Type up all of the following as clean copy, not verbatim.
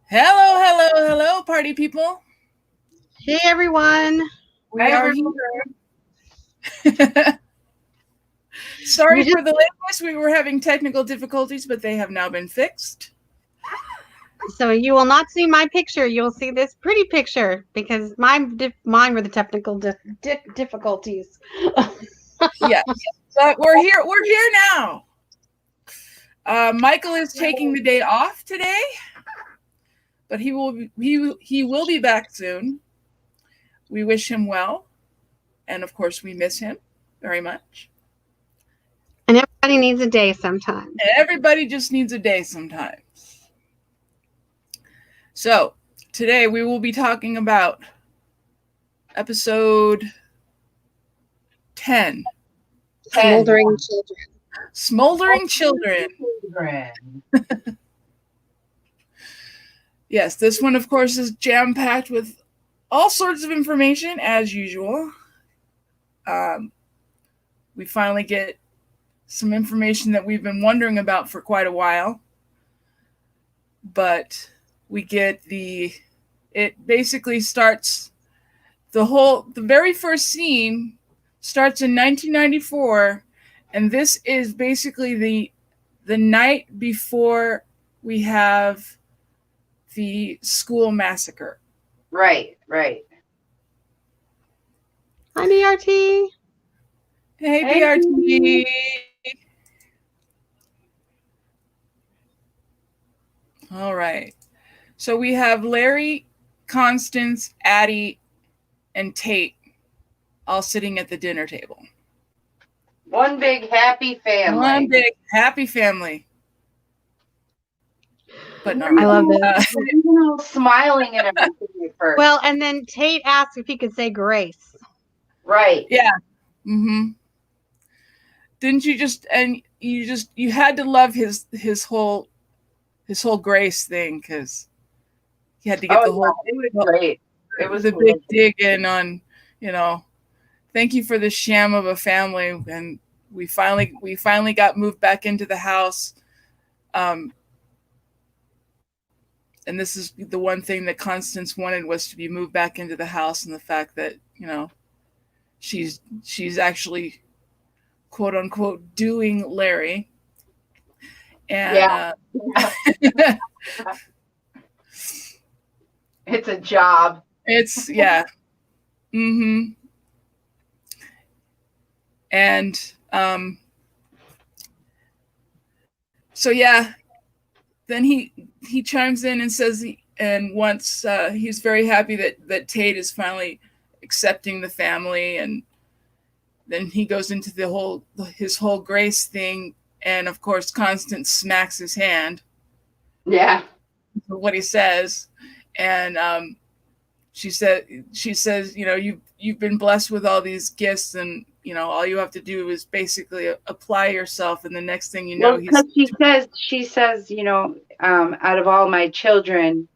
Hello, hello, hello, party people. Hey everyone. We are here. Sorry for the lateness. We were having technical difficulties, but they have now been fixed. So you will not see my picture. You'll see this pretty picture because mine were the technical difficulties. Yes, but we're here. We're here now. Michael is taking the day off today, but he will be back soon. We wish him well, and of course, we miss him very much. And everybody needs a day sometimes. Everybody just needs a day sometimes. So today we will be talking about episode 10. Smoldering Children. Smoldering Children. Yes, this one, of course, is jam-packed with all sorts of information, as usual. We finally get some information that we've been wondering about for quite a while. But we get it basically starts, the very first scene starts in 1994, and this is basically the night before we have the school massacre. Right. Hi, BRT. Hey, BRT. All right. So we have Larry, Constance, Addie, and Tate all sitting at the dinner table. One big happy family. One big happy family. But not I love this. Smiling and everything at first. Well, and then Tate asked if he could say grace. Right. Yeah. Mm-hmm. Didn't you you had to love his whole grace thing, because he had to get it was great. It was the big dig in on, thank you for the sham of a family, and we finally got moved back into the house. And this is the one thing that Constance wanted, was to be moved back into the house, and the fact that, she's actually, quote unquote, doing Larry. And it's a job. It's mm-hmm. And so then he chimes in and says he's very happy that Tate is finally accepting the family, and then he goes into his whole grace thing, and of course Constance smacks his hand. Yeah. For what he says, and she says, you've been blessed with all these gifts, and all you have to do is basically apply yourself, and the next thing you know, she says, out of all my children,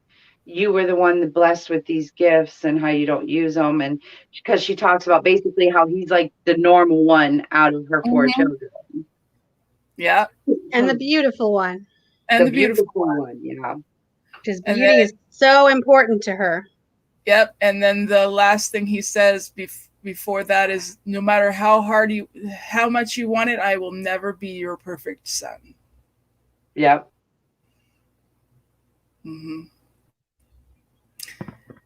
you were the one that blessed with these gifts, and how you don't use them, and because she talks about basically how he's like the normal one out of her four children. Yeah. And the beautiful one. And the beautiful one, yeah. Because beauty is so important to her. Yep. And then the last thing he says before that is, no matter how much you want it, I will never be your perfect son. Yep. Mm-hmm.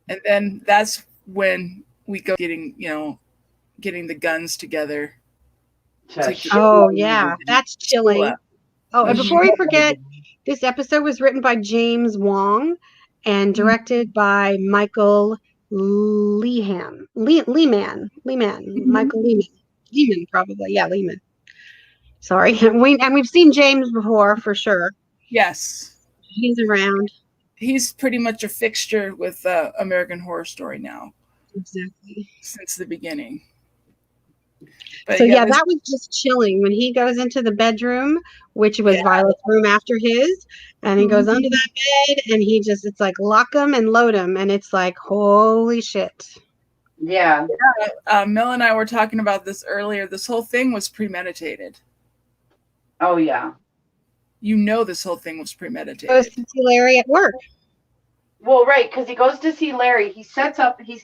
And then that's when we go getting the guns together. Oh yeah, that's chilling. Oh, and before we forget, this episode was written by James Wong and directed by Michael Lehman. Michael Lehman, probably. Yeah, Lehman. Sorry. We've seen James before, for sure. Yes. He's around. He's pretty much a fixture with American Horror Story now. Exactly. Since the beginning. But so that was just chilling when he goes into the bedroom, which was Violet's room after his, and he goes under that bed, and it's like lock him and load him, and it's like, holy shit. Yeah. Mel and I were talking about this earlier. This whole thing was premeditated. Oh yeah. This whole thing was premeditated. Goes to see Larry at work. Well, right, because he goes to see Larry. He sets up. He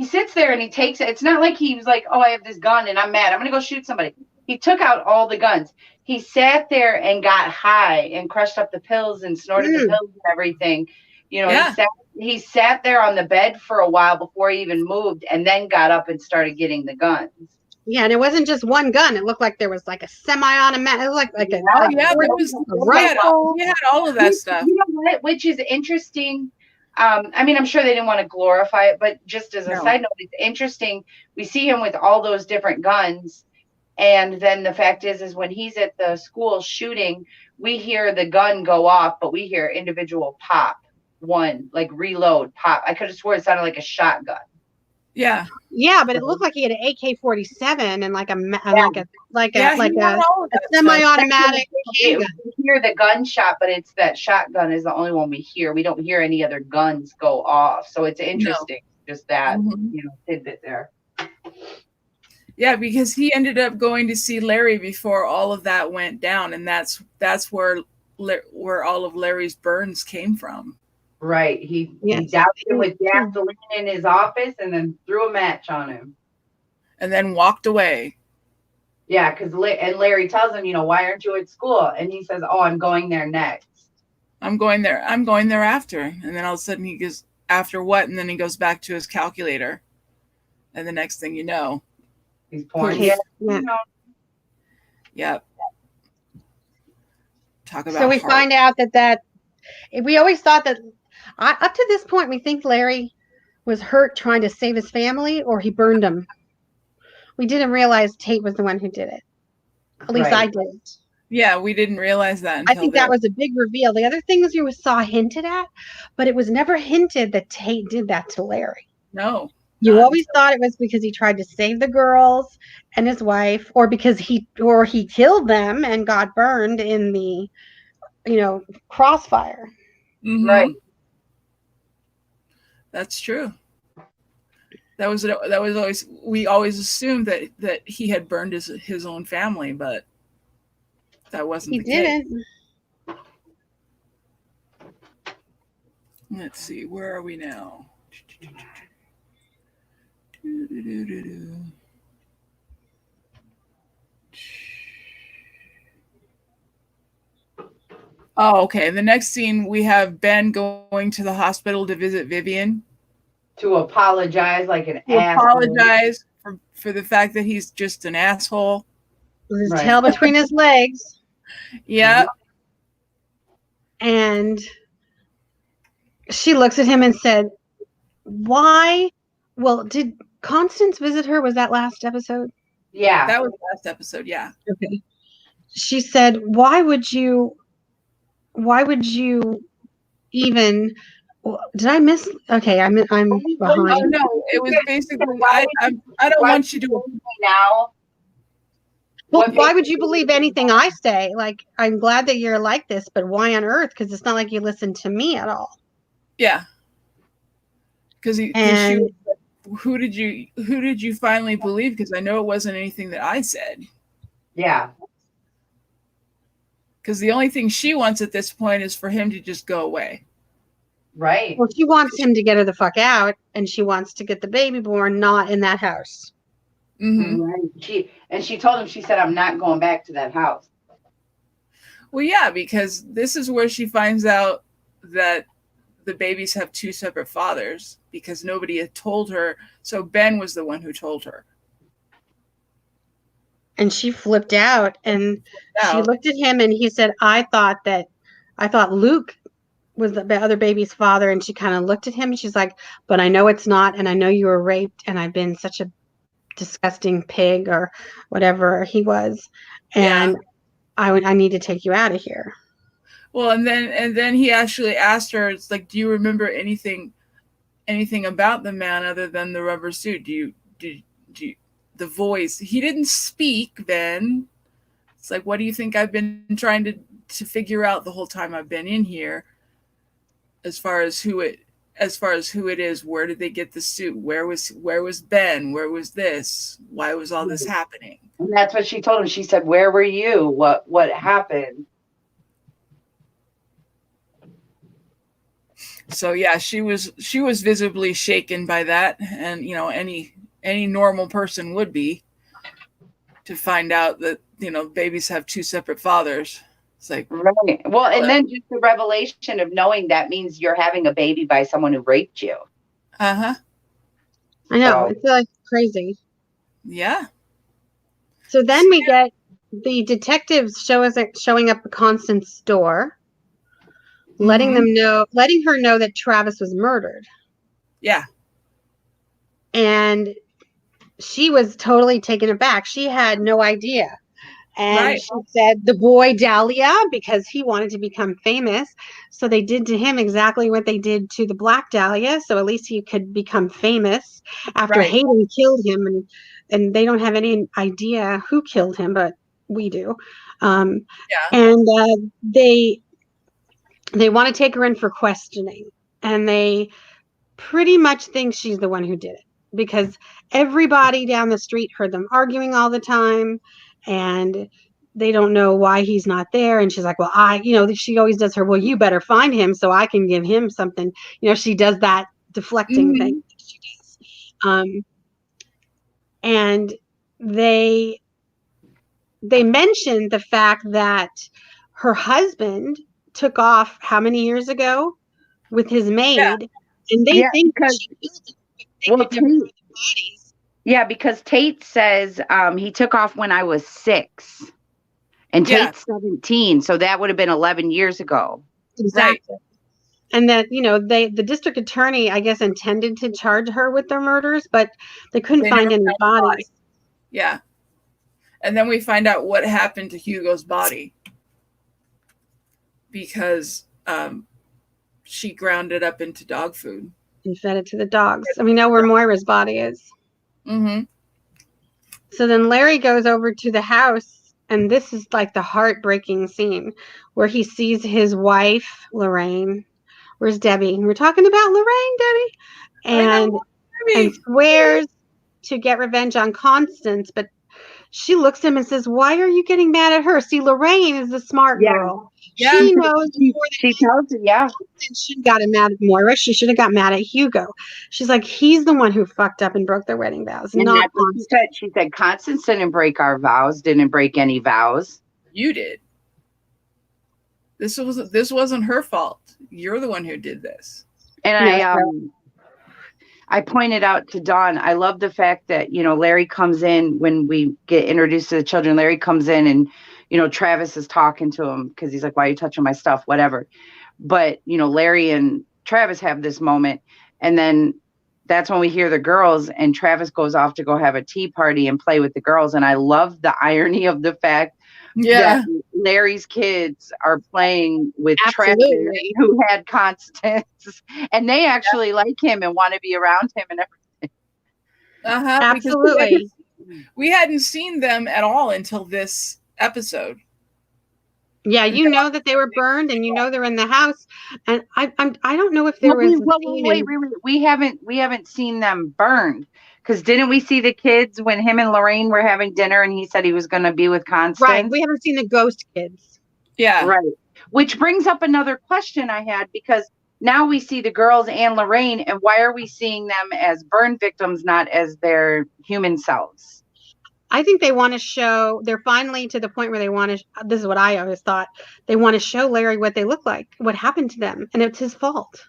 sits there and he takes it. It's not like he was like, "Oh, I have this gun and I'm mad. I'm gonna go shoot somebody." He took out all the guns. He sat there and got high and crushed up the pills and snorted the pills and everything. You know, Yeah. he sat there on the bed for a while before he even moved, and then got up and started getting the guns. Yeah, and it wasn't just one gun. It looked like there was like a semi-automatic. It looked like a, Oh yeah, there was a rifle. he had all of that stuff. You know what? Which is interesting. I mean, I'm sure they didn't want to glorify it, but just as a side note, it's interesting. We see him with all those different guns, and then the fact is when he's at the school shooting, we hear the gun go off, but we hear individual pop, one like reload pop. I could have swore it sounded like a shotgun. Yeah. Yeah, but it looked like he had an AK-47 and like a semi-automatic handgun. We hear the gunshot, but it's that shotgun is the only one we hear. We don't hear any other guns go off. So it's interesting, just that tidbit there. Yeah, because he ended up going to see Larry before all of that went down, and that's where all of Larry's burns came from. Right. He doused him with gasoline in his office and then threw a match on him. And then walked away. Yeah, because Larry tells him, why aren't you at school? And he says, "Oh, I'm going there next. I'm going there after." And then all of a sudden he goes, "After what?" And then he goes back to his calculator. And the next thing you know, he's pouring. Yep. Talk about so we find out that we always thought that up to this point we think Larry was hurt trying to save his family, or he burned them. We didn't realize Tate was the one who did it. At least I didn't. Yeah, we didn't realize that until I think that was a big reveal. The other things you saw hinted at, but it was never hinted that Tate did that to Larry. No. You always thought it was because he tried to save the girls and his wife, or because he killed them and got burned in the crossfire. Mm-hmm. Right. That's true. That was always, we always assumed that he had burned his own family, but that wasn't the case. He didn't. Let's see, where are we now? Oh, okay. The next scene, we have Ben going to the hospital to visit Vivian. To apologize like an asshole. Apologize for the fact that he's just an asshole. With his tail between his legs. Yeah. And she looks at him and said, "Why? Well, did Constance visit her? Was that last episode?" Yeah. That was last episode, yeah. Okay. She said, why would you even, did I miss? Okay, I'm behind. Oh, no, it was basically, I don't want you to now. Well, why would you believe anything I say? Like, I'm glad that you're like this, but why on earth? Because it's not like you listen to me at all. Yeah. Because who did you finally believe? Because I know it wasn't anything that I said. Yeah. Because the only thing she wants at this point is for him to just go away. Right. Well, she wants him to get her the fuck out, and she wants to get the baby born, not in that house. Mm-hmm. Right. She told him, she said, "I'm not going back to that house." Well, yeah, because this is where she finds out that the babies have two separate fathers, because nobody had told her. So Ben was the one who told her. And she flipped out, and she looked at him, and he said, I thought Luke was the other baby's father. And she kind of looked at him, and she's like, "But I know it's not, and I know you were raped, and I've been such a disgusting pig," or whatever he was, and I need to take you out of here. Well, and then he actually asked her, it's like, "Do you remember anything about the man other than the rubber suit? Do you the voice?" He didn't speak then. It's like, what do you think I've been trying to figure out the whole time I've been in here, as far as who it is? Where did they get the suit? Where was Ben? Where was this? Why was all this happening? And that's what she told him. She said, "Where were you? What happened?" So yeah, she was visibly shaken by that, and any normal person would be, to find out that babies have two separate fathers. It's like, right. Well, and then just the revelation of knowing that means you're having a baby by someone who raped you. uh-huh. I know, So it's like crazy. Yeah. So then we get the detectives showing up at Constance's door, letting her know that Travis was murdered. Yeah. And she was totally taken aback. She had no idea. And Right. she said the boy Dahlia, because he wanted to become famous. So they did to him exactly what they did to the Black Dahlia. So at least he could become famous after Right. Hayden killed him. And they don't have any idea who killed him, but we do. Yeah. And they want to take her in for questioning. And they pretty much think she's the one who did it, because everybody down the street heard them arguing all the time, and they don't know why he's not there. And she's like, well, she always does her, well, you better find him so I can give him something. She does that deflecting thing that she does. And they mentioned the fact that her husband took off how many years ago with his maid, and they think because she killed him. They could never find the bodies. Yeah, because Tate says he took off when I was 6, and Tate's 17, so that would have been 11 years ago. Exactly. Right. And that the district attorney, I guess, intended to charge her with their murders, but they couldn't find any bodies. Yeah. And then we find out what happened to Hugo's body, because she ground it up into dog food and fed it to the dogs. And we know where Moira's body is. So then Larry goes over to the house, and this is like the heartbreaking scene where he sees his wife, Lorraine. Where's Debbie? We're talking about Lorraine, Debbie. And swears to get revenge on Constance, but she looks at him and says, why are you getting mad at her? See, Lorraine is the smart girl. Yeah. She knows before she tells it, yeah. She got mad at Moira. She should have got mad at Hugo. She's like, he's the one who fucked up and broke their wedding vows, and not Constance. She said Constance didn't break our vows, didn't break any vows. You did. This wasn't her fault. You're the one who did this. And I pointed out to Dawn, I love the fact that, Larry comes in when we get introduced to the children. Larry comes in and, Travis is talking to him because he's like, why are you touching my stuff? Whatever. But, Larry and Travis have this moment. And then that's when we hear the girls, and Travis goes off to go have a tea party and play with the girls. And I love the irony of the fact that Larry's kids are playing with Travis, who had Constance, and they actually like him and want to be around him and everything. Absolutely. We hadn't seen them at all until this episode. Yeah, that they were burned, and they're in the house, and I don't know if there was. Wait, we haven't seen them burned, because didn't we see the kids when him and Lorraine were having dinner, and he said he was going to be with Constance? Right, we haven't seen the ghost kids. Yeah, right. Which brings up another question I had, because now we see the girls and Lorraine, and why are we seeing them as burn victims, not as their human selves? I think they want to show, they're finally to the point where they want to, this is what I always thought, they want to show Larry what they look like, what happened to them, and it's his fault.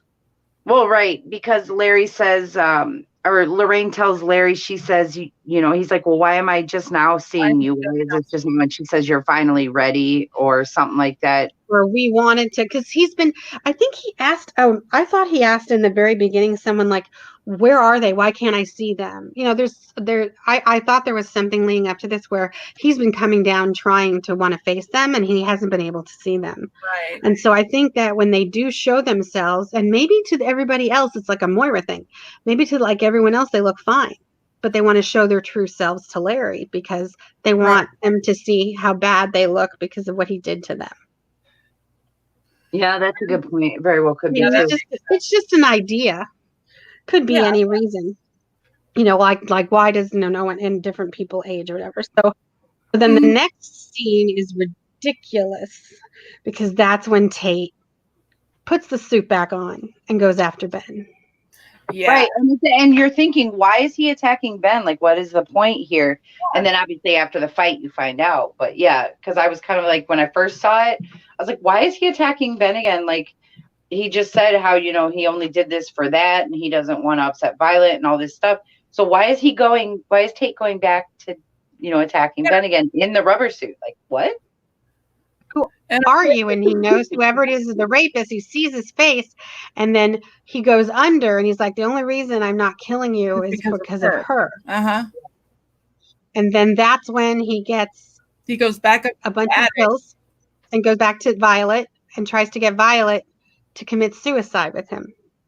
Well, right, because Larry says, or Lorraine tells Larry, she says, he's like, well, why am I just now seeing you? Why is this just when she says you're finally ready, or something like that? Or we wanted to, because he's been, I think he asked, I thought he asked in the very beginning, someone like, where are they? Why can't I see them? I thought there was something leading up to this where he's been coming down trying to want to face them, and he hasn't been able to see them. Right. And so I think that when they do show themselves, and maybe to everybody else, it's like a Moira thing. Maybe to like everyone else, they look fine, but they want to show their true selves to Larry because they want them to see how bad they look because of what he did to them. Yeah, that's a good point. Very well could be. It's just an idea. Could be any reason. Like why does no one in different people age or whatever. So then the next scene is ridiculous, because that's when Tate puts the suit back on and goes after Ben. Yeah. Right. And you're thinking, why is he attacking Ben? Like, what is the point here? And then obviously after the fight, you find out. But yeah, because I was kind of like, when I first saw it, I was like, why is he attacking Ben again? Like, he just said how, you know, he only did this for that and he doesn't want to upset Violet and all this stuff. So why is Tate going back to, you know, attacking Ben again in the rubber suit? Like, what? Who are you? And he knows whoever it is the rapist. He sees his face, and then he goes under, and he's like, the only reason I'm not killing you is because of her. Uh-huh. And then that's when he goes back up a bunch of pills and goes back to Violet and tries to get Violet to commit suicide with him.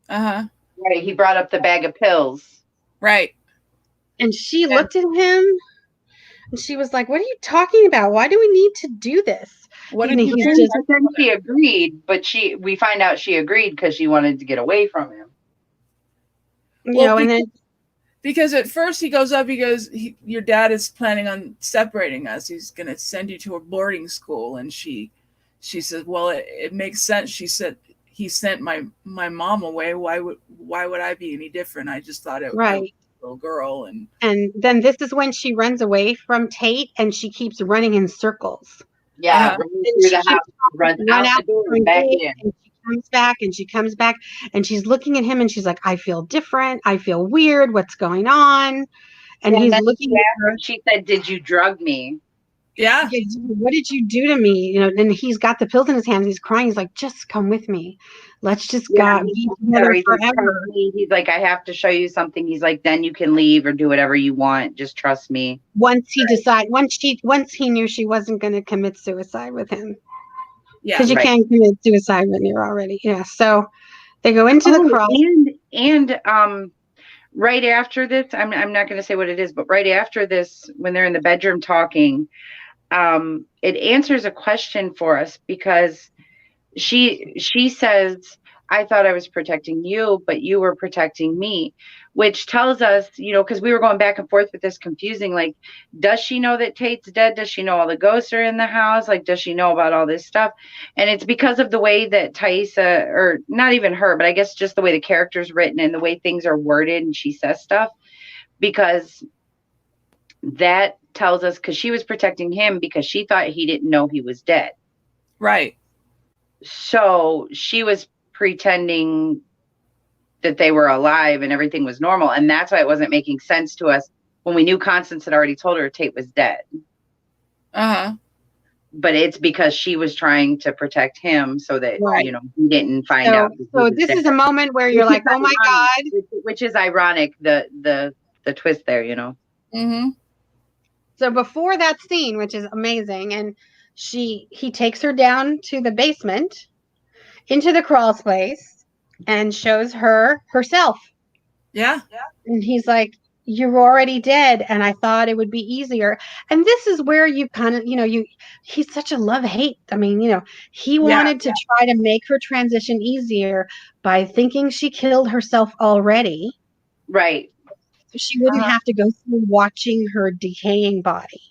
Uh-huh. Right. He brought up the bag of pills. Right. And she looked at him and she was like, what are you talking about? Why do we need to do this? What did he just... But then she agreed, but we find out she agreed because she wanted to get away from him. Because at first he goes up, he goes, your dad is planning on separating us. He's going to send you to a boarding school. And she says, well, it makes sense. She said, he sent my mom away. Why would I be any different? I just thought it was a little girl. And then this is when she runs away from Tate and she keeps running in circles. Yeah, through the house, runs out the door and back in. And she comes back and she comes back and she's looking at him and she's like, I feel different. I feel weird. What's going on? And he's looking at her. She said, did you drug me? Yeah. What did you do to me? You know, and he's got the pills in his hands. He's crying. He's like, just come with me. Let's just go be together forever. He's like, I have to show you something. He's like, then you can leave or do whatever you want. Just trust me. Once he knew she wasn't going to commit suicide with him. Yeah. Because you can't commit suicide when you're already. Yeah. So they go into the cross. And right after this, I'm not going to say what it is, but right after this, when they're in the bedroom talking, it answers a question for us because she says, I thought I was protecting you, but you were protecting me, which tells us, you know, because we were going back and forth with this confusing, like, does she know that Tate's dead? Does she know all the ghosts are in the house? Like, does she know about all this stuff? And it's because of the way that Taissa, or not even her, but I guess just the way the character's written and the way things are worded and she says stuff, because that tells us, because she was protecting him because she thought he didn't know he was dead. Right. So she was pretending that they were alive and everything was normal. And that's why it wasn't making sense to us when we knew Constance had already told her Tate was dead. Uh-huh. But it's because she was trying to protect him so that, you know, he didn't find out. So this is a moment where you're like, oh my God. Which is ironic, the twist there, you know. Mm-hmm. So before that scene, which is amazing, and he takes her down to the basement into the crawl space and shows her herself. Yeah. And he's like, you're already dead. And I thought it would be easier. And this is where you kind of, you know, he's such a love-hate. I mean, you know, he wanted to try to make her transition easier by thinking she killed herself already. Right. So she wouldn't have to go through watching her decaying body.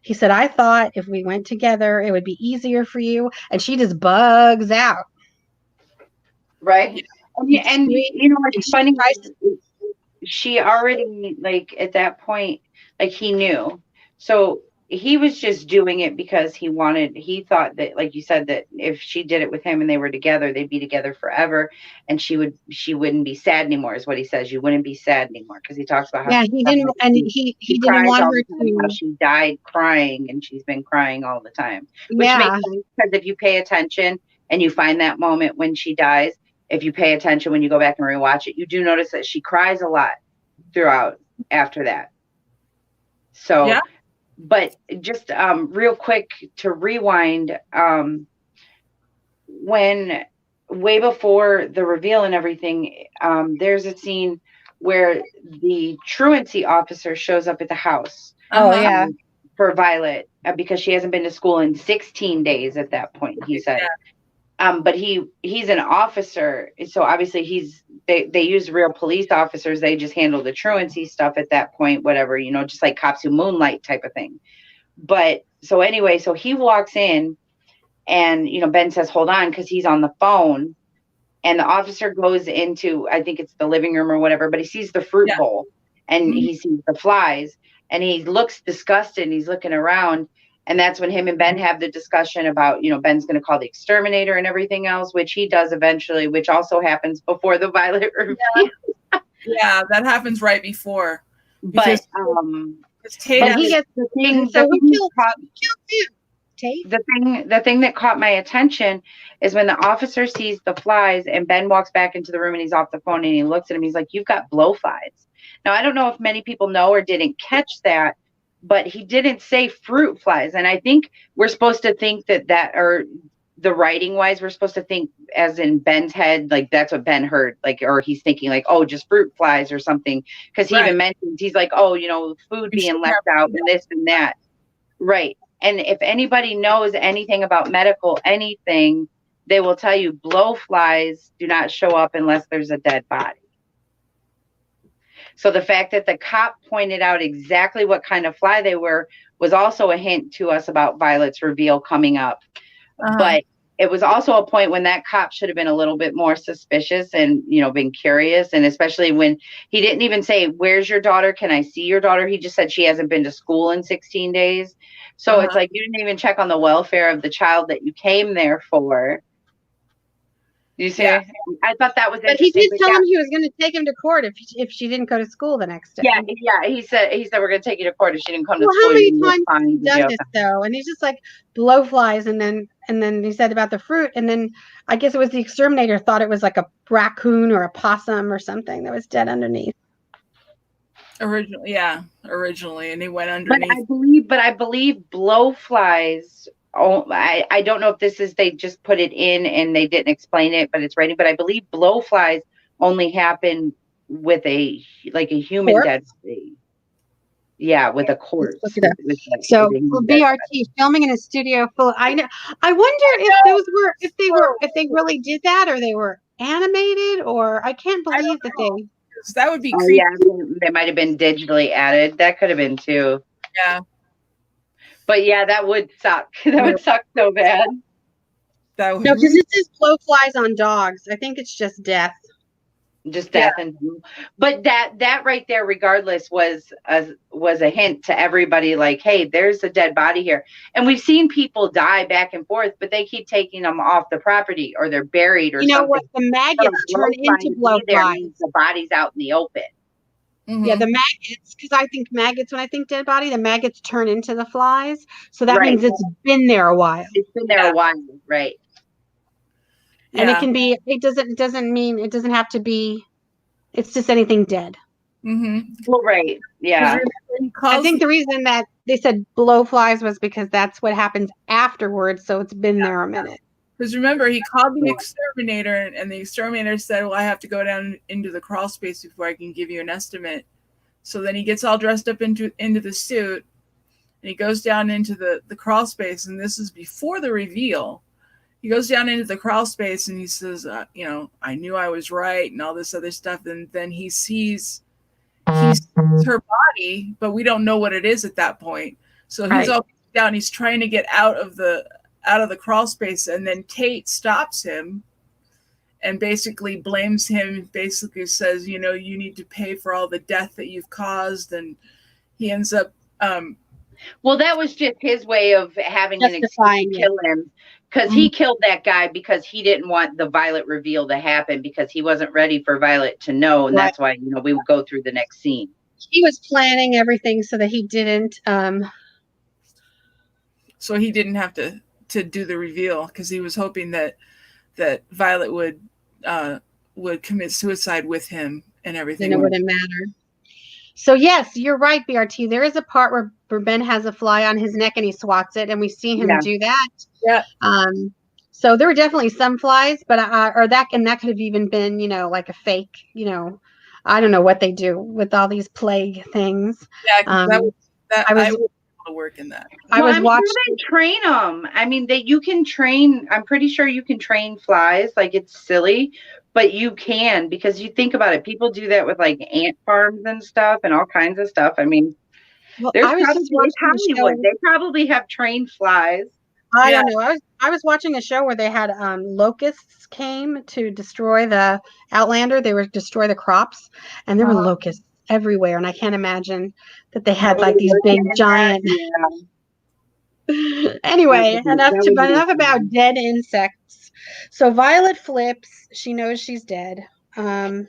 He said, I thought if we went together, it would be easier for you. And she just bugs out. Right. And you know, what's funny, she already, like, at that point, like, he knew. So he was just doing it because he thought that, like you said, that if she did it with him and they were together, they'd be together forever. And she wouldn't be sad anymore, is what he says. You wouldn't be sad anymore. Because he talks about how he didn't, and he didn't want her to. How she died crying, and she's been crying all the time. Which makes sense, because if you pay attention and you find that moment when she dies, if you pay attention when you go back and rewatch it, you do notice that she cries a lot throughout after that. So, but just real quick to rewind, when way before the reveal and everything, there's a scene where the truancy officer shows up at the house. For Violet, because she hasn't been to school in 16 days at that point, he said. But he's an officer, so obviously they use real police officers. They just handle the truancy stuff at that point, whatever, you know, just like cops who moonlight type of thing. But so anyway, so he walks in, and, you know, Ben says, hold on, because he's on the phone. and the officer goes into, I think it's the living room or whatever, but he sees the fruit bowl and he sees the flies and he looks disgusted and he's looking around. And that's when him and Ben have the discussion about, Ben's going to call the exterminator and everything else, which he does eventually, which also happens before the Violet reveal. Yeah, that happens right before. But Tate. The thing that caught my attention is when the officer sees the flies and Ben walks back into the room and he's off the phone and he looks at him, he's like, "You've got blowflies." Now, I don't know if many people know or didn't catch that, but he didn't say fruit flies. And I think we're supposed to think that, or the writing wise, we're supposed to think as in Ben's head, like that's what Ben heard, like, or he's thinking like, oh, just fruit flies or something. Cause he even mentions, he's like, oh, food being left out and this and that. Right. And if anybody knows anything about medical anything, they will tell you blowflies do not show up unless there's a dead body. So the fact that the cop pointed out exactly what kind of fly they were was also a hint to us about Violet's reveal coming up. But it was also a point when that cop should have been a little bit more suspicious and, been curious. And especially when he didn't even say, "Where's your daughter? Can I see your daughter?" He just said she hasn't been to school in 16 days. So it's like, you didn't even check on the welfare of the child that you came there for. You see? Yeah. I thought that was interesting. But he did tell him he was going to take him to court if she didn't go to school the next day. Yeah. He said we're going to take you to court if she didn't come to school. How many times has he done this though? And he's just like blowflies, and then he said about the fruit, and then I guess it was the exterminator thought it was like a raccoon or a possum or something that was dead underneath. Originally, and he went underneath. But I believe blowflies. Oh, I don't know if this is they just put it in and they didn't explain it, but it's writing. But I believe blowflies only happen with a human corpse? Dead body. Yeah, with a corpse. So BRT filming in a studio full. I know. I wonder if they really did that, or they were animated, or I can't believe that they. That would be creepy. Yeah, they might have been digitally added. That could have been too. Yeah. But yeah, that would suck. That would suck so bad. No, because it says blowflies on dogs. I think it's just death. Just death, but that right there, regardless, was a hint to everybody. Like, hey, there's a dead body here, and we've seen people die back and forth, but they keep taking them off the property or they're buried or something. You know what? The maggots turn into blowflies. The body's out in the open. Mm-hmm. Yeah, the maggots, because I think maggots, when I think dead body, the maggots turn into the flies. So that means it's been there a while. It's been there a while, right. And it can be, it doesn't mean, it doesn't have to be, it's just anything dead. Mm-hmm. Well, right. Yeah. I think the reason that they said blowflies was because that's what happens afterwards. So it's been there a minute. Because remember, he called the exterminator, and the exterminator said, "Well, I have to go down into the crawl space before I can give you an estimate." So then he gets all dressed up into the suit, and he goes down into the crawl space, and this is before the reveal. He goes down into the crawl space, and he says, "I knew I was right," and all this other stuff. And then he sees her body, but we don't know what it is at that point. So he's all down. He's trying to get out of the crawl space, and then Tate stops him and basically blames him, basically says, you need to pay for all the death that you've caused. And he ends up well, that was just his way of having an excuse to kill him, because he killed that guy because he didn't want the Violet reveal to happen, because he wasn't ready for Violet to know, and that's why we would go through the next scene. He was planning everything so that he didn't so he didn't have to do the reveal, because he was hoping that Violet would commit suicide with him and everything. Then it wouldn't matter. So yes, you're right, BRT. There is a part where Ben has a fly on his neck and he swats it, and we see him do that. Yeah. So there were definitely some flies, but that could have even been, like a fake, I don't know what they do with all these plague things. Yeah, I was able to work in that. I was watching. Sure they train them. I mean, you can train. I'm pretty sure you can train flies. Like, it's silly, but you can, because you think about it. People do that with like ant farms and stuff and all kinds of stuff. I mean, well, they probably have trained flies. I don't know. I was I was watching a show where they had locusts came to destroy the Outlander. They were destroy the crops, and there were locusts everywhere. And I can't imagine that they had like these big giant. Anyway, enough about dead insects. So Violet flips. She knows she's dead. Where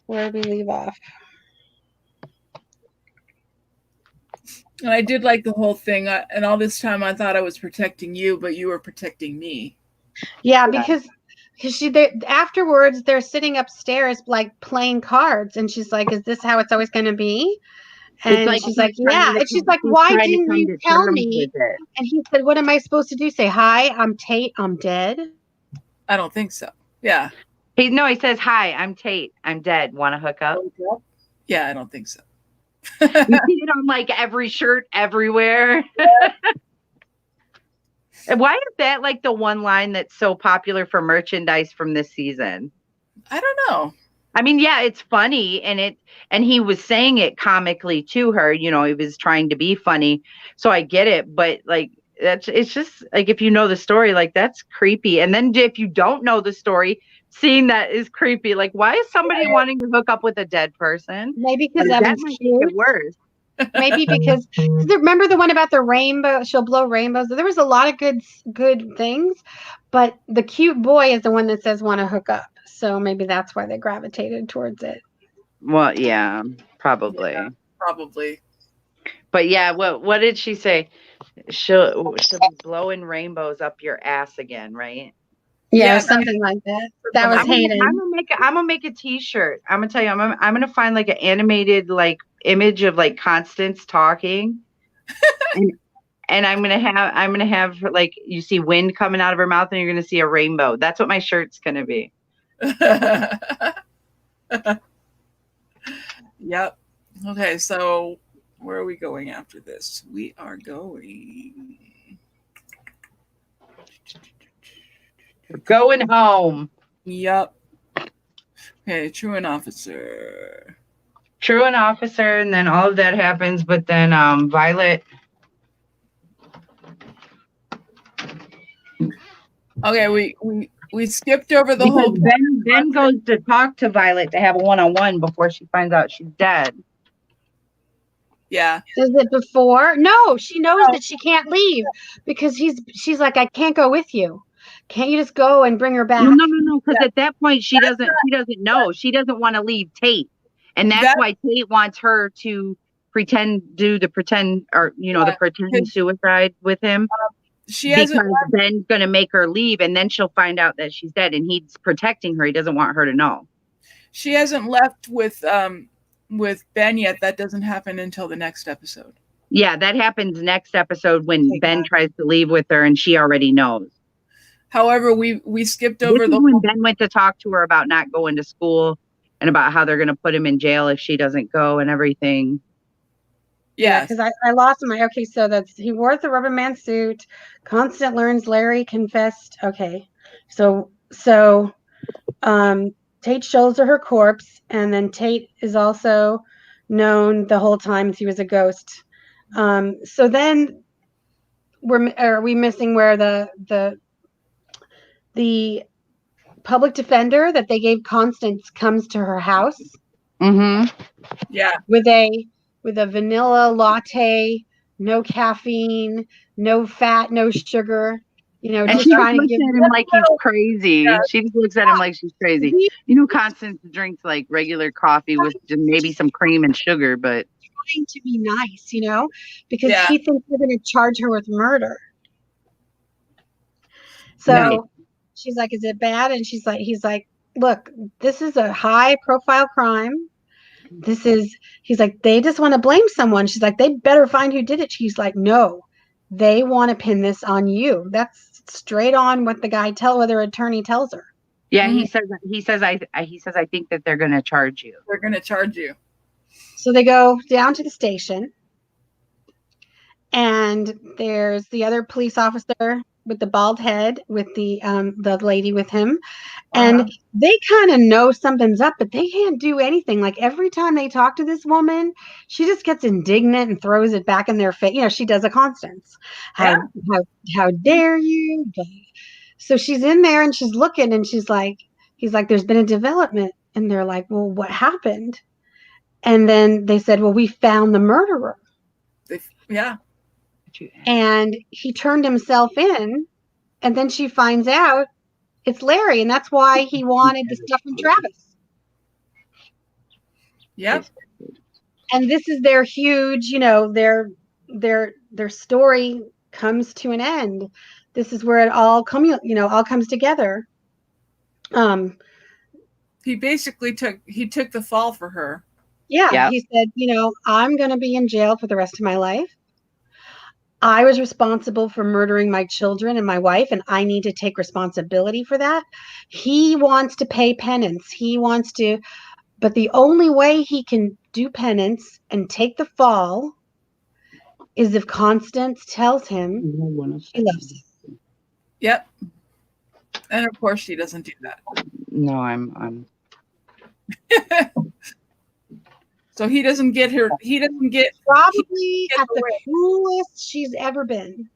did we leave off? And I did like the whole thing. And all this time I thought I was protecting you, but you were protecting me. Yeah, because afterwards they're sitting upstairs like playing cards, and she's like, "Is this how it's always going to be?" And like she's like, "Yeah." And she's like, "Why didn't you tell me?" And he said, "What am I supposed to do? Say hi? I'm Tate. I'm dead." I don't think so. Yeah. He says, "Hi, I'm Tate. I'm dead. Want to hook up?" Yeah, I don't think so. You see it on like every shirt everywhere. And why is that like the one line that's so popular for merchandise from this season? I don't know. I mean, yeah, it's funny, and he was saying it comically to her, he was trying to be funny. So I get it, but like it's just like, if you know the story, like that's creepy. And then if you don't know the story, seeing that is creepy. Like, why is somebody wanting to hook up with a dead person? Maybe because that Evan's might cute. make it worse. Maybe because remember the one about the rainbow? She'll blow rainbows. There was a lot of good things, but the cute boy is the one that says want to hook up. So maybe that's why they gravitated towards it. Well, yeah, probably. Yeah, probably. But yeah, what did she say? She'll be blowing rainbows up your ass again, right? Yeah, something like that. That was Hayden. I'm gonna make a T-shirt. I'm gonna tell you, I'm gonna find like an animated like image of like Constance talking, and I'm gonna have like, you see wind coming out of her mouth, and you're gonna see a rainbow. That's what my shirt's gonna be. Yep. Okay, so where are we going after this? We are going. We're going home. Yep. Okay, truant officer. Truant officer, and then all of that happens, but then Violet. Okay, we skipped over the whole. Ben goes to talk to Violet to have a one-on-one before she finds out she's dead. Yeah. Is it before? No, she knows that she can't leave because she's like, I can't go with you. Can't you just go and bring her back? No, because at that point she doesn't know. She doesn't want to leave Tate. And that's why Tate wants her to pretend suicide with him. Because Ben's going to make her leave, and then she'll find out that she's dead, and he's protecting her. He doesn't want her to know. She hasn't left with Ben yet. That doesn't happen until the next episode. Yeah, that happens next episode when Ben tries to leave with her, and she already knows. However, we skipped over when Ben went to talk to her about not going to school and about how they're going to put him in jail if she doesn't go and everything. Yeah, because I lost my. Okay, so he wore the rubber man suit. Constant learns Larry confessed. Okay, so Tate shows her corpse, and then Tate is also known the whole time he was a ghost. So then are we missing where the public defender that they gave Constance comes to her house? Mm-hmm. Yeah. With a vanilla latte, no caffeine, no fat, no sugar. And just trying to give him like he's crazy. Yeah. She just looks at him like she's crazy. Constance drinks like regular coffee with maybe some cream and sugar, but trying to be nice, because he thinks they're going to charge her with murder. So she's like, "Is it bad?" And he's like, "Look, this is a high profile crime. He's like, they just want to blame someone." She's like, "They better find who did it." She's like, "No, they want to pin this on you." That's straight on what the attorney tells her. Yeah, mm-hmm. he says I think that they're going to charge you. They're going to charge you. So they go down to the station, and there's the other police officer with the bald head with the lady with him, And they kind of know something's up, but they can't do anything. Like every time they talk to this woman, she just gets indignant and throws it back in their face. You know, she does a Constance. How dare you? So she's in there and she's looking and he's like, there's been a development. And they're like, well, what happened? And then they said, well, we found the murderer. Yeah. And he turned himself in. And then she finds out it's Larry. And that's why he wanted the stuff from Travis. Yep. And this is their huge, you know, their story comes to an end. This is where it all comes together. He basically took the fall for her. Yeah, yep. He said, you know, I'm going to be in jail for the rest of my life. I was responsible for murdering my children and my wife, and I need to take responsibility for that. He wants to pay penance. But the only way he can do penance and take the fall is if Constance tells him she loves him. Yep. And of course she doesn't do that. No, I'm So he doesn't get her. He doesn't get probably at the cruelest she's ever been.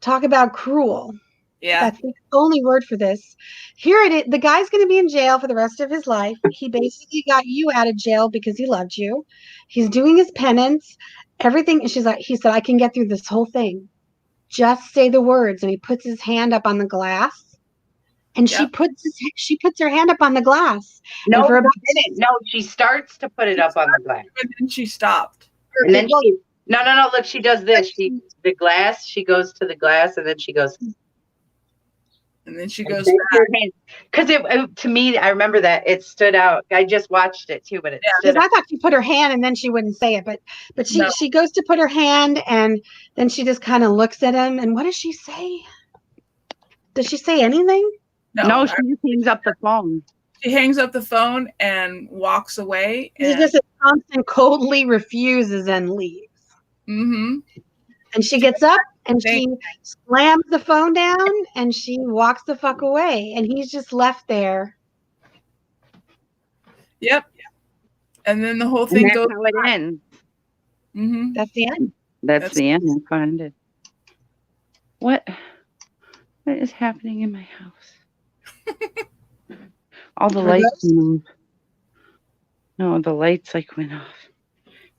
Talk about cruel. Yeah. That's the only word for this. Here it is. The guy's going to be in jail for the rest of his life. He basically got you out of jail because he loved you. He's doing his penance. Everything. He said, I can get through this whole thing. Just say the words. And he puts his hand up on the glass. And yep. she puts her hand up on the glass. No, for about no, she starts to put it up on the glass. And then she stopped. And then no. Look, she does this. She goes to the glass, and then she goes. And then she goes back. Because to me, I remember that it stood out. I just watched it too, but it stood out. I thought she put her hand, and then she wouldn't say it. But she goes to put her hand, and then she just kind of looks at him. And what does she say? Does she say anything? No, she just hangs up the phone. She hangs up the phone and walks away. She just Constance coldly refuses and leaves. Mm-hmm. And she gets up and she slams the phone down and she walks the fuck away. And he's just left there. Yep. And then the whole thing goes. That's how it ends. Mm-hmm. That's the end. That's the end. That's how it ended. What is happening in my house? All the lights went off. No, the lights went off.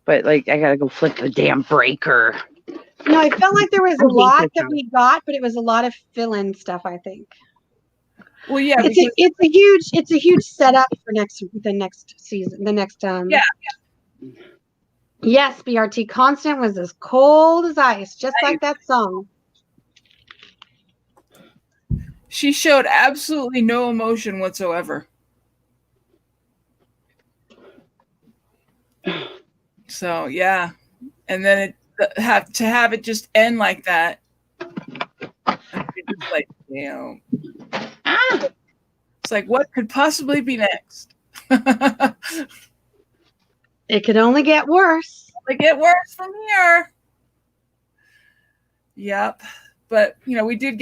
But I gotta go flip the damn breaker. No, I felt like there was a lot that we got, but it was a lot of fill-in stuff, I think. Well, yeah, it's a huge setup for the next season. Yeah. Yes, BRT Constant was as cold as ice, just like that song. She showed absolutely no emotion whatsoever. So yeah, and then to have it just end like that, it's like, damn. It's like, what could possibly be next? It could only get worse. Only get worse from here. Yep. But we did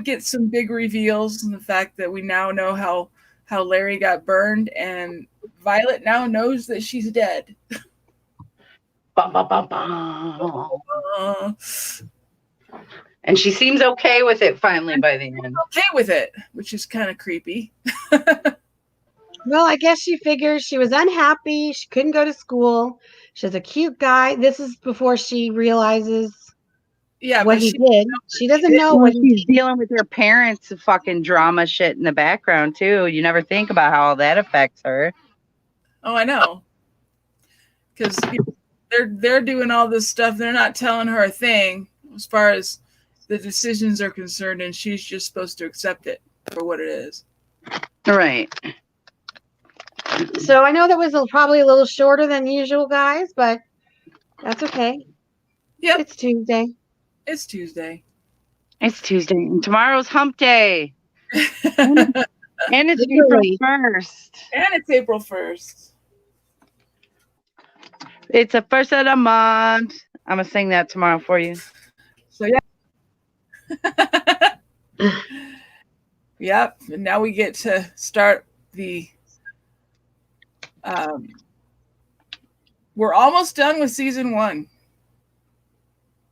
get some big reveals, and the fact that we now know how Larry got burned, and Violet now knows that she's dead. And she seems okay with it finally by the end. Okay with it, which is kind of creepy. Well, I guess she figures she was unhappy. She couldn't go to school. She's a cute guy. This is before she realizes what he did. She doesn't know what she's dealing with her parents' fucking drama shit in the background too. You never think about how all that affects her. Oh, I know. Because they're doing all this stuff. They're not telling her a thing as far as the decisions are concerned, and she's just supposed to accept it for what it is. Right. So I know that was probably a little shorter than usual, guys, but that's okay. Yep. It's Tuesday. It's Tuesday. It's Tuesday. And tomorrow's hump day. And it's April 1st. And it's April 1st. It's the first of the month. I'm going to sing that tomorrow for you. So, yeah. Yep. And now we get to start the. We're almost done with season 1.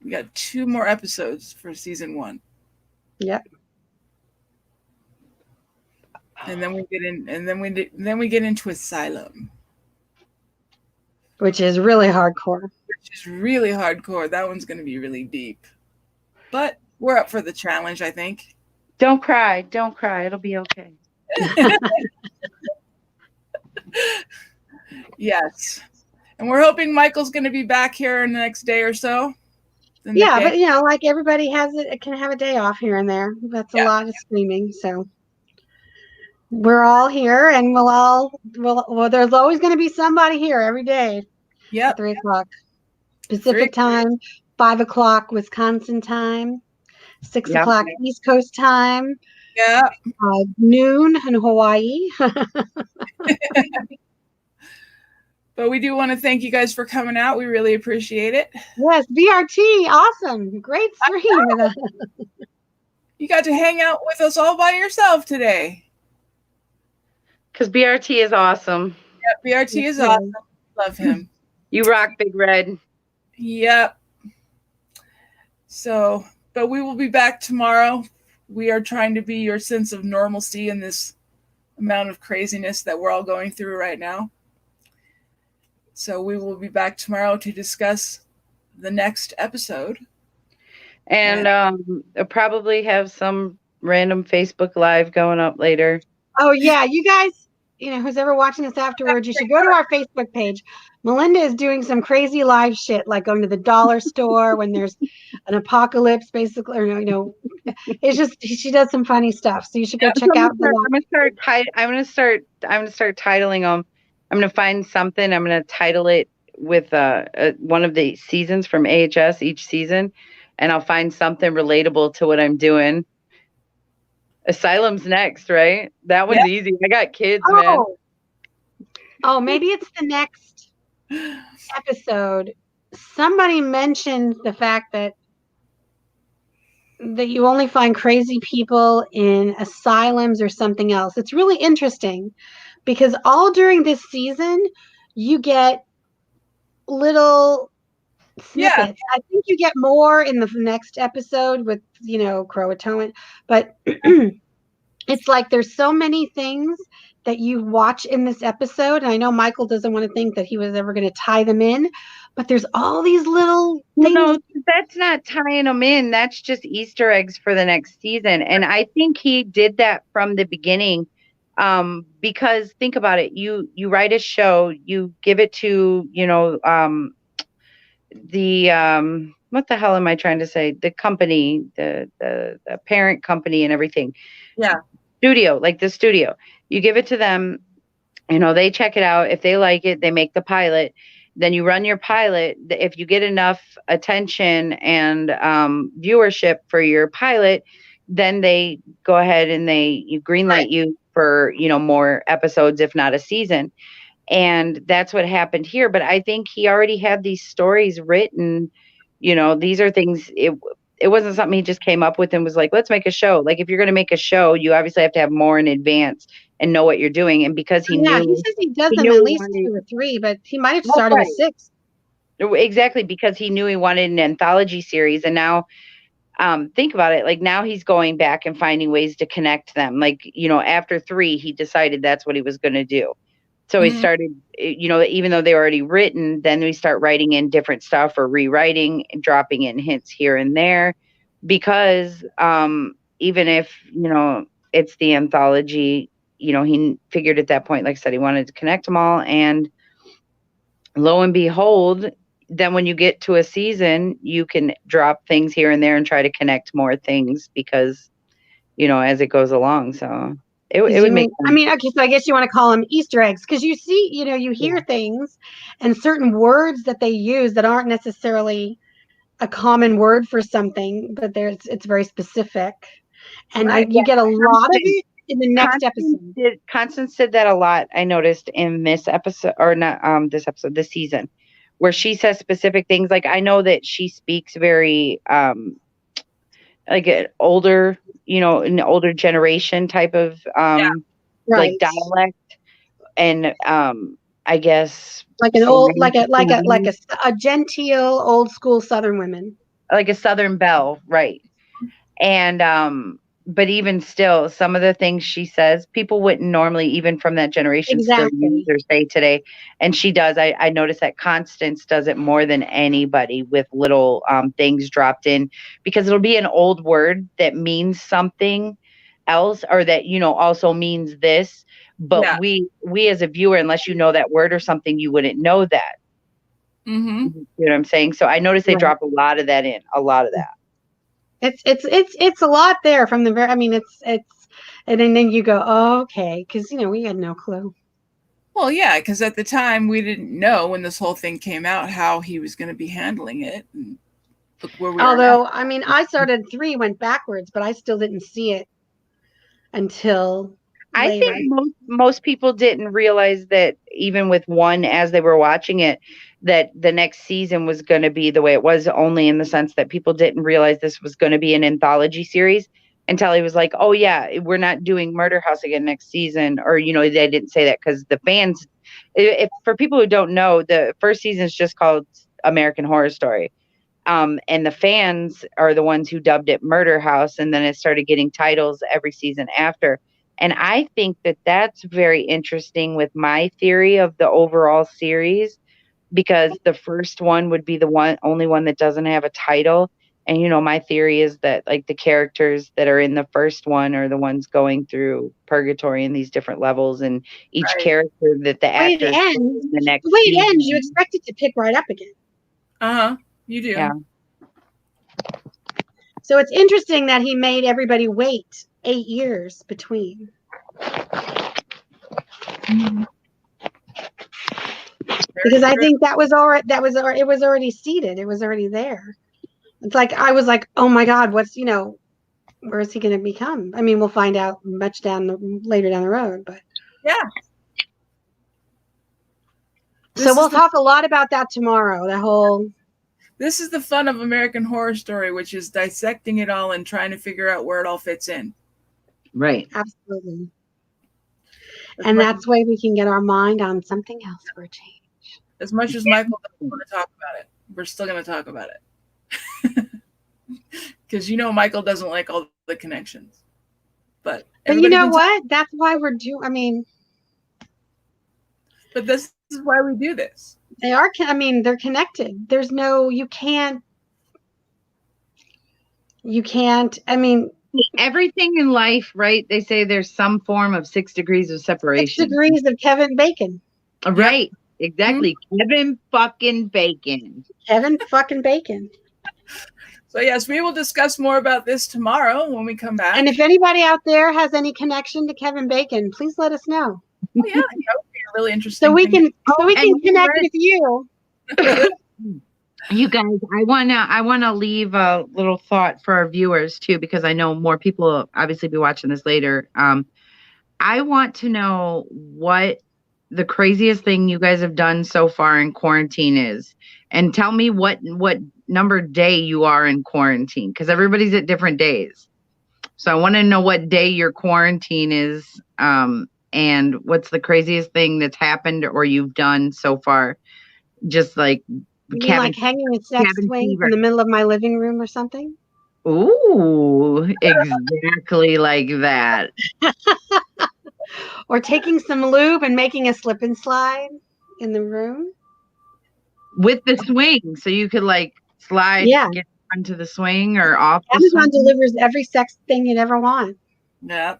We got 2 more episodes for season 1. Yep. And then we get in, and then we get into Asylum, which is really hardcore. Which is really hardcore. That one's going to be really deep, but we're up for the challenge, I think. Don't cry. Don't cry. It'll be okay. Yes. And we're hoping Michael's going to be back here in the next day or so. Yeah, but like everybody can have a day off here and there. That's a lot of streaming, so we're all here, and there's always going to be somebody here every day. Yep. At 3:00 Pacific time, 5:00 Wisconsin time, 6:00 East Coast time. Yeah. Noon in Hawaii. But we do want to thank you guys for coming out. We really appreciate it. Yes, BRT, awesome. Great stream. You got to hang out with us all by yourself today. Because BRT is awesome. Yeah, BRT is awesome. Love him. You rock, Big Red. Yep. So, but we will be back tomorrow. We are trying to be your sense of normalcy in this amount of craziness that we're all going through right now. So we will be back tomorrow to discuss the next episode. And I'll probably have some random Facebook Live going up later. Oh, yeah. You guys, who's ever watching this afterwards, you should go to our Facebook page. Melinda is doing some crazy live shit, like going to the dollar store when there's an apocalypse, basically. Or, it's just, she does some funny stuff. So you should go check out. I'm gonna start titling them. I'm going to find something. I'm going to title it with one of the seasons from AHS each season, and I'll find something relatable to what I'm doing. Asylum's next, right? That one's easy. I got kids, man. Oh, maybe it's the next episode. Somebody mentioned the fact that you only find crazy people in asylums or something else. It's really interesting. Because all during this season, you get little snippets. Yeah. I think you get more in the next episode with, Croatoan. But it's like there's so many things that you watch in this episode. And I know Michael doesn't want to think that he was ever going to tie them in. But there's all these little things. No, that's not tying them in. That's just Easter eggs for the next season. And I think he did that from the beginning. Because think about it, you write a show, you give it to, what the hell am I trying to say? The company, the parent company and everything. Yeah. Studio, like the studio. You give it to them, they check it out. If they like it, they make the pilot. Then you run your pilot. If you get enough attention and viewership for your pilot, then they go ahead and you greenlight you for, more episodes, if not a season. And that's what happened here. But I think he already had these stories written. These are things, it wasn't something he just came up with and was like, let's make a show. Like, if you're going to make a show, you obviously have to have more in advance and know what you're doing. And because he knew. He says he does them at least 2 or 3, but he might have started with 6. Exactly, because he knew he wanted an anthology series. And now, think about it. Like, now he's going back and finding ways to connect them. Like, after 3, he decided that's what he was going to do. So he started, even though they were already written, then we start writing in different stuff or rewriting and dropping in hints here and there. Because even if, it's the anthology, he figured at that point, like I said, he wanted to connect them all. And lo and behold, then when you get to a season, you can drop things here and there and try to connect more things because, as it goes along. So it would make sense. Okay, so I guess you want to call them Easter eggs because you see, you hear things and certain words that they use that aren't necessarily a common word for something, but it's very specific. And you get a lot of it in the next episode. Constance did that a lot, I noticed, in this episode, or not this season, where she says specific things. Like, I know that she speaks very like an older, an older generation type of like Right. dialect, and I guess Like an old, slang a genteel old school Southern women. like a Southern belle, right? And but even still, some of the things she says, people wouldn't normally, even from that generation, still use Exactly. or say today. And she does. I notice that Constance does it more than anybody with little things dropped in, because it'll be an old word that means something else, or that also means this. But Yeah. we as a viewer, unless you know that word or something, you wouldn't know that. Mm-hmm. You know what I'm saying? So I notice they Right. drop a lot of that in, a lot of that. It's a lot there from the very. I mean, and then you go, oh, okay, because we had no clue. Well, yeah, because at the time we didn't know, when this whole thing came out, how he was going to be handling it. And look where we are now. Although, I mean, I started 3, went backwards, but I still didn't see it until I think later. most people didn't realize that, even with 1, as they were watching it, that the next season was going to be the way it was, only in the sense that people didn't realize this was going to be an anthology series until he was like, oh yeah, we're not doing Murder House again next season. Or, they didn't say that because the fans, for people who don't know, the first season is just called American Horror Story. And the fans are the ones who dubbed it Murder House, and then it started getting titles every season after. And I think that that's very interesting with my theory of the overall series, because the first one would be the only one that doesn't have a title. And my theory is that, like, the characters that are in the first one are the ones going through purgatory in these different levels, and each Right. character that the actors play in the next The way it ends, you season. expect it to pick right up again. Uh-huh. You do. Yeah. So it's interesting that he made everybody wait 8 years between. Mhm. Because I think it was already seeded. It was already there. It's like, I was like, oh my God, where is he going to become? I mean, we'll find out much later down the road, but Yeah. so we'll talk a lot about that tomorrow. This is the fun of American Horror Story, which is dissecting it all and trying to figure out where it all fits in. Right. Absolutely. And that's why we can get our mind on something else for a change. As much as Michael doesn't want to talk about it, we're still going to talk about it. Because Michael doesn't like all the connections. But you know what? That's why we're But this is why we do this. They are. I mean, they're connected. There's no. You can't. I mean, everything in life, right? They say there's some form of 6 degrees of separation. 6 degrees of Kevin Bacon. Right. Yep. Exactly. Mm-hmm. Kevin fucking Bacon. Kevin fucking Bacon. So yes, we will discuss more about this tomorrow when we come back. And if anybody out there has any connection to Kevin Bacon, please let us know. Oh yeah, that would be a really interesting. So we can connect with you. You guys, I wanna leave a little thought for our viewers too, because I know more people will obviously be watching this later. I want to know what the craziest thing you guys have done so far in quarantine is, and tell me what number day you are in quarantine, because everybody's at different days. So I want to know what day your quarantine is, and what's the craziest thing that's happened or you've done so far. Just like like hanging a sex swing in the middle of my living room or something. Ooh, exactly like that. Or taking some lube and making a slip and slide in the room with the swing, so you could like slide, get onto the swing or off. Amazon delivers every sex thing you'd ever want. Yeah.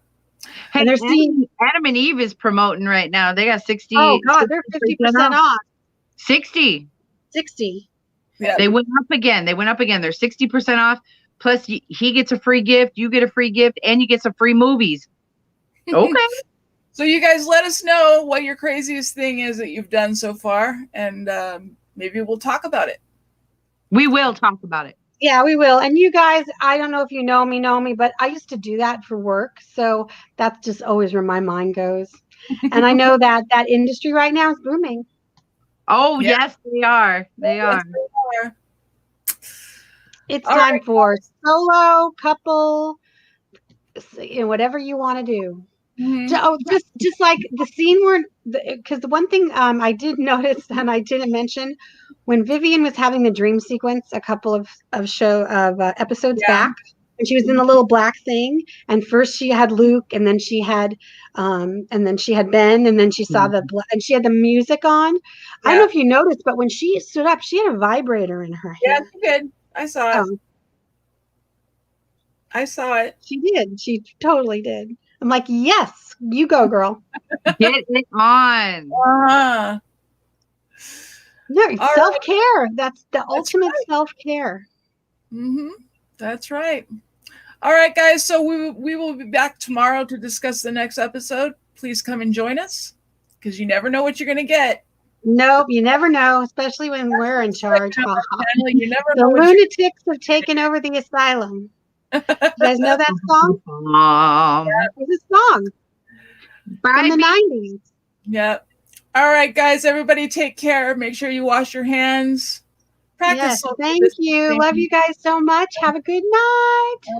Hey, and Adam and Eve is promoting right now. They got 60. Oh God, they're 50% off. 60. Yeah. They went up again. They're 60% off. Plus, he gets a free gift. You get a free gift, and you get some free movies. Okay. So you guys let us know what your craziest thing is that you've done so far, and maybe we'll talk about it. We will talk about it. Yeah, we will. And you guys, I don't know if you know me, but I used to do that for work. So that's just always where my mind goes. And I know that industry right now is booming. Oh, yeah. Yes, they are. They are. It's All time right. for solo, couple, whatever you want to do. Mhm. Just like the scene where, because the one thing I did notice and I didn't mention, when Vivian was having the dream sequence a couple of episodes Yeah. back, and she was in the little black thing, and first she had Luke, and then she had Ben, and then she saw and she had the music on. I don't know Yeah. if you noticed, but when she stood up, she had a vibrator in her Yeah, hand. she did. I saw it. Oh, I saw it. she did. She totally did. I'm like, yes, you go, girl. Get it on. Uh-huh. No, All self right. care. That's the That's ultimate right. self care. Mm-hmm. That's right. All right, guys. So we will be back tomorrow to discuss the next episode. Please come and join us because you never know what you're going to get. Nope, you never know, especially when we're in charge. Ha ha. Channel, you never The know what lunatics have taken over the asylum. You guys know that song? It's a song from Bye, the B. 90s. Yeah. All right, guys. Everybody, take care. Make sure you wash your hands. Practice Yes, social thank you. distancing. Love you guys so much. Have a good night.